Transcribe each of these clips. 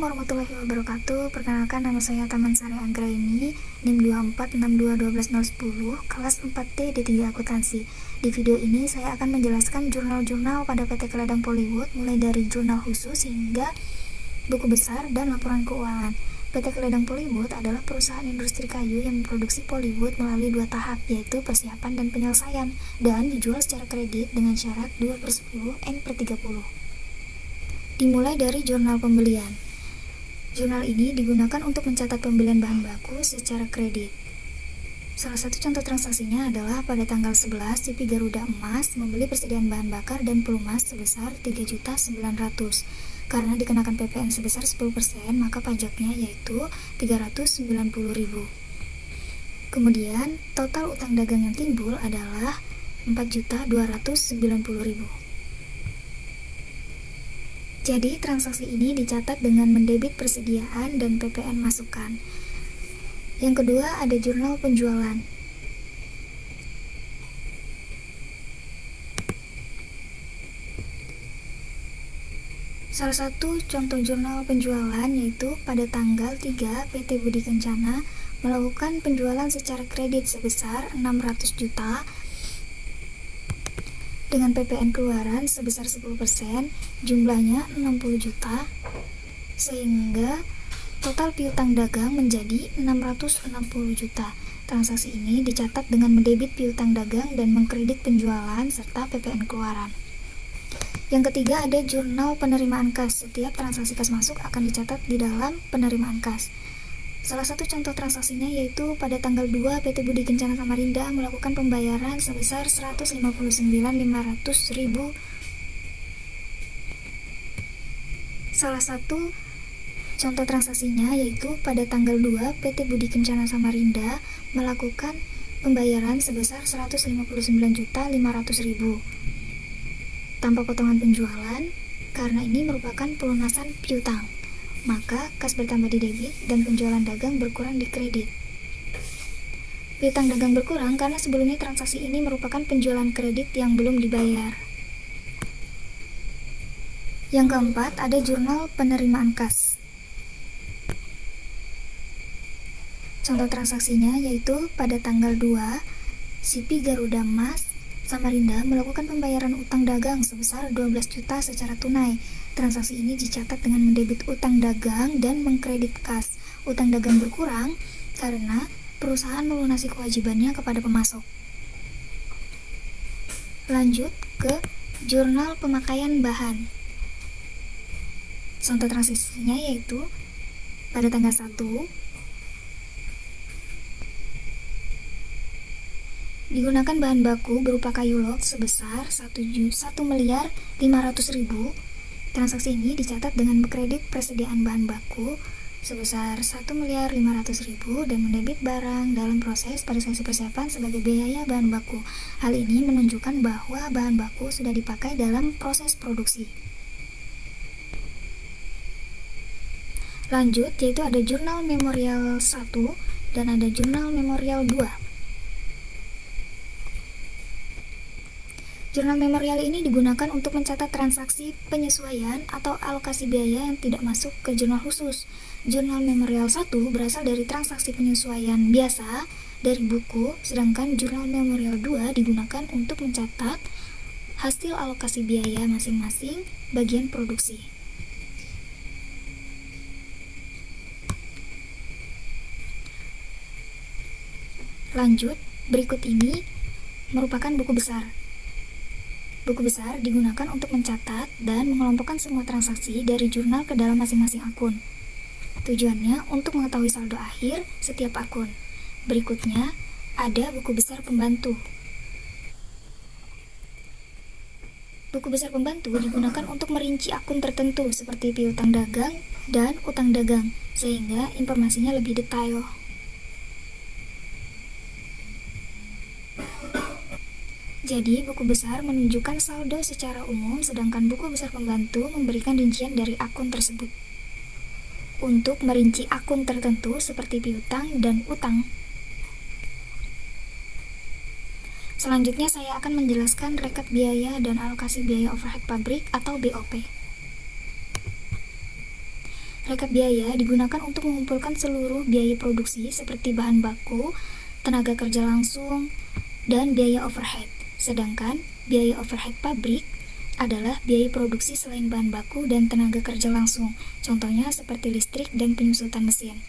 warahmatullahi wabarakatuh. Perkenalkan, nama saya Tamansari Anggraini, NIM 24621210, kelas 4T D3 Akuntansi. Di video ini saya akan menjelaskan jurnal-jurnal pada PT Keledang Polywood, mulai dari jurnal khusus hingga buku besar dan laporan keuangan. PT Keledang Polywood adalah perusahaan industri kayu yang memproduksi Polywood melalui dua tahap, yaitu persiapan dan penyelesaian, dan dijual secara kredit dengan syarat 2/10 N/30. Dimulai dari jurnal pembelian. Jurnal ini digunakan untuk mencatat pembelian bahan baku secara kredit. Salah satu contoh transaksinya adalah pada tanggal 11, CP Garuda Emas membeli persediaan bahan bakar dan pelumas sebesar 3.900.000. Karena dikenakan PPN sebesar 10%, maka pajaknya yaitu 390.000. Kemudian, total utang dagang yang timbul adalah 4.290.000. Jadi, transaksi ini dicatat dengan mendebit persediaan dan PPN masukan. Yang kedua, ada jurnal penjualan. Salah satu contoh jurnal penjualan yaitu pada tanggal 3, PT Budi Kencana melakukan penjualan secara kredit sebesar 600 juta dengan PPN keluaran sebesar 10%, jumlahnya 60 juta, sehingga total piutang dagang menjadi 660 juta. Transaksi ini dicatat dengan mendebit piutang dagang dan mengkredit penjualan serta PPN keluaran. Yang ketiga, ada jurnal penerimaan kas. Setiap transaksi kas masuk akan dicatat di dalam penerimaan kas. Salah satu contoh transaksinya yaitu pada tanggal 2, PT Budi Kencana Samarinda melakukan pembayaran sebesar 159.500.000. Salah satu contoh transaksinya yaitu pada tanggal 2, PT Budi Kencana Samarinda melakukan pembayaran sebesar 159.500.000 tanpa potongan penjualan, karena ini merupakan pelunasan piutang. Maka kas bertambah di debit dan penjualan dagang berkurang di kredit. Piutang dagang berkurang karena sebelumnya transaksi ini merupakan penjualan kredit yang belum dibayar. Yang keempat, ada jurnal penerimaan kas. Contoh transaksinya yaitu pada tanggal 2, CP Garuda Emas Samarinda melakukan pembayaran utang dagang sebesar 12 juta secara tunai. Transaksi ini dicatat dengan mendebit utang dagang dan mengkredit kas. Utang dagang berkurang karena perusahaan melunasi kewajibannya kepada pemasok. Lanjut ke jurnal pemakaian bahan. Contoh transaksinya yaitu pada tanggal 1 digunakan bahan baku berupa kayu log sebesar 1.500.000. Transaksi ini dicatat dengan mengkredit persediaan bahan baku sebesar 1.500.000 dan mendebit barang dalam proses pada sesi persiapan sebagai biaya bahan baku. Hal ini menunjukkan bahwa bahan baku sudah dipakai dalam proses produksi. Lanjut, yaitu ada jurnal memorial 1 dan ada jurnal memorial 2. Jurnal memorial ini digunakan untuk mencatat transaksi penyesuaian atau alokasi biaya yang tidak masuk ke jurnal khusus. Jurnal memorial 1 berasal dari transaksi penyesuaian biasa dari buku, sedangkan jurnal memorial 2 digunakan untuk mencatat hasil alokasi biaya masing-masing bagian produksi. Lanjut, berikut ini merupakan buku besar. Buku besar digunakan untuk mencatat dan mengelompokkan semua transaksi dari jurnal ke dalam masing-masing akun. Tujuannya untuk mengetahui saldo akhir setiap akun. Berikutnya, ada buku besar pembantu. Buku besar pembantu digunakan untuk merinci akun tertentu seperti piutang dagang dan utang dagang, sehingga informasinya lebih detail. Jadi, buku besar menunjukkan saldo secara umum, sedangkan buku besar pembantu memberikan rincian dari akun tersebut. Untuk merinci akun tertentu seperti piutang dan utang. Selanjutnya saya akan menjelaskan rekap biaya dan alokasi biaya overhead pabrik atau BOP. Rekap biaya digunakan untuk mengumpulkan seluruh biaya produksi seperti bahan baku, tenaga kerja langsung, dan biaya overhead. Sedangkan biaya overhead pabrik adalah biaya produksi selain bahan baku dan tenaga kerja langsung, contohnya seperti listrik dan penyusutan mesin.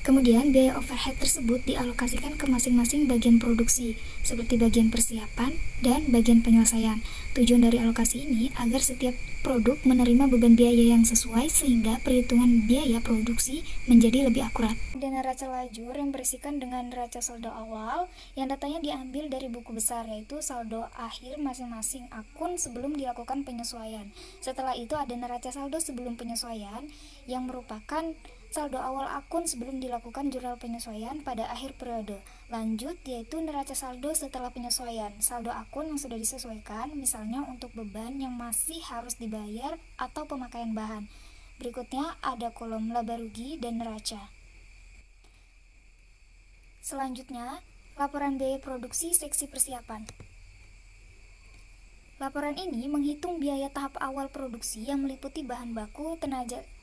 Kemudian, biaya overhead tersebut dialokasikan ke masing-masing bagian produksi, seperti bagian persiapan dan bagian penyelesaian. Tujuan dari alokasi ini agar setiap produk menerima beban biaya yang sesuai sehingga perhitungan biaya produksi menjadi lebih akurat. Ada neraca lajur yang berisikan dengan neraca saldo awal yang datanya diambil dari buku besar, yaitu saldo akhir masing-masing akun sebelum dilakukan penyesuaian. Setelah itu ada neraca saldo sebelum penyesuaian yang merupakan saldo awal akun sebelum dilakukan jurnal penyesuaian pada akhir periode. Lanjut, yaitu neraca saldo setelah penyesuaian, saldo akun yang sudah disesuaikan, misalnya untuk beban yang masih harus dibayar atau pemakaian bahan. Berikutnya ada kolom laba rugi dan neraca. Selanjutnya, laporan biaya produksi seksi persiapan. Laporan ini menghitung biaya tahap awal produksi yang meliputi bahan baku,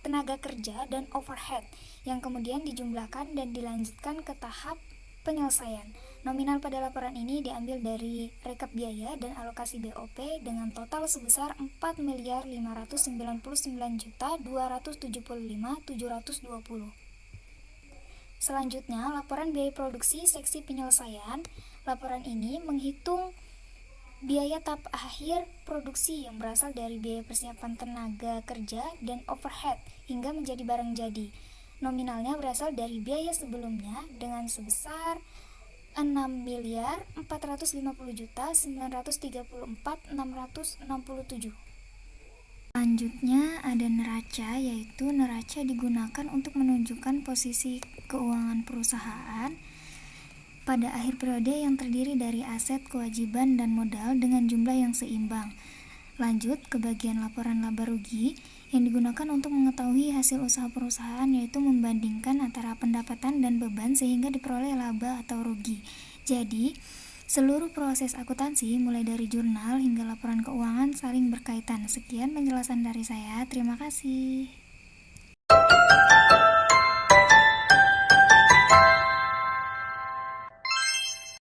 tenaga kerja, dan overhead, yang kemudian dijumlahkan dan dilanjutkan ke tahap penyelesaian. Nominal pada laporan ini diambil dari rekap biaya dan alokasi BOP dengan total sebesar 4.599.275.720. Selanjutnya, laporan biaya produksi seksi penyelesaian. Laporan ini menghitung biaya tahap akhir produksi yang berasal dari biaya persiapan tenaga kerja dan overhead hingga menjadi barang jadi. Nominalnya berasal dari biaya sebelumnya dengan sebesar 6.450.934.667. Selanjutnya ada neraca, yaitu neraca digunakan untuk menunjukkan posisi keuangan perusahaan pada akhir periode yang terdiri dari aset, kewajiban, dan modal dengan jumlah yang seimbang. Lanjut ke bagian laporan laba rugi yang digunakan untuk mengetahui hasil usaha perusahaan, yaitu membandingkan antara pendapatan dan beban sehingga diperoleh laba atau rugi. Jadi, seluruh proses akuntansi mulai dari jurnal hingga laporan keuangan saling berkaitan. Sekian penjelasan dari saya. Terima kasih.